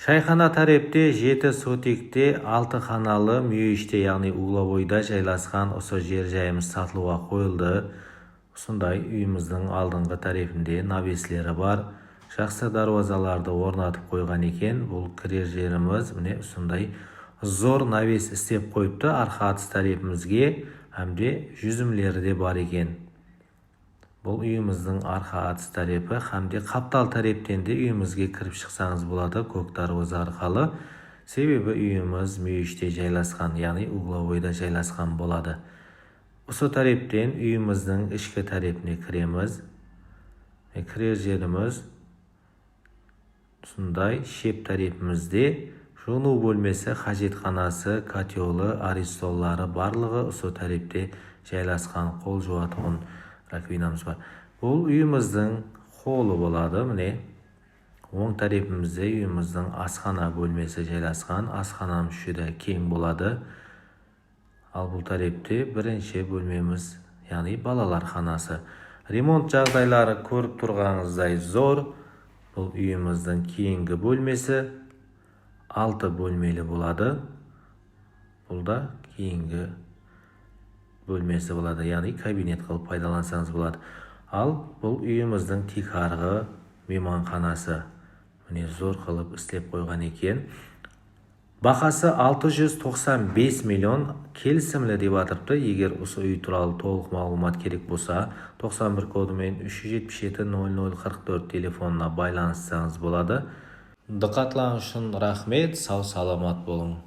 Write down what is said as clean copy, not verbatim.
Шайхана тарепте 7 сотикте 6 ханалы мүйіште, яғни угловойда жайласқан осы жер жайымыз сатылуға қойылды. Осындай үйіміздің алдыңғы тарефінде навеслері бар. Жақсы дарвазаларды орнатып қойған екен. Бұл кірер жеріміз міне осындай зор навес істеп қойыпты. Арқа атыс тарепімізге әмде жүзімлері де бар екен. Бұл үйіміздің арқа атыс тарепі, әмде қаптал тарептен де үйімізге кіріп шықсаңыз болады көк дарваза арқалы. Себебі үйіміз мүйіште жайласқан, яғни угловойда жайласқан болады. Осы тарептен үйіміздің ішкі тарепіне кіреміз. Кірер жеріміз сондай шеп тарепімізде жуыну бөлмесі, қажетханасы, котелы, аристоллары барлығы осы тарепте жайласқан. Қол жуатын раковинамыз бар. Бұл үйіміздің холы болады. Міне оң тарепімізде үйіміздің асхана бөлмесі жайласқан. Асхана мүшеді кең болады. Ал бұл тарепте бірінші бөлмеміз, яғни балалар ханасы. Ремонт жағдайлары көріп тұрғаныңыздай зор. Бұл үйіміздің кейінгі бөлмесі 6 бөлмелі болады. Бұл да кейінгі бөлмесі болады, яғни кабинет қылып пайдалансаңыз болады. Ал бұл үйіміздің тикарғы мейманханасы. Міне зор қылып істеп қойған екен. Бақасы 695 миллион келісімлі деп атырыпты. Егер осы үй туралы толық мағлұмат керек болса, 91 кодымен 377 0044 телефонына байланыстырсаңыз болады. Диққатларыңыз үшін рахмет, сау саламат болың.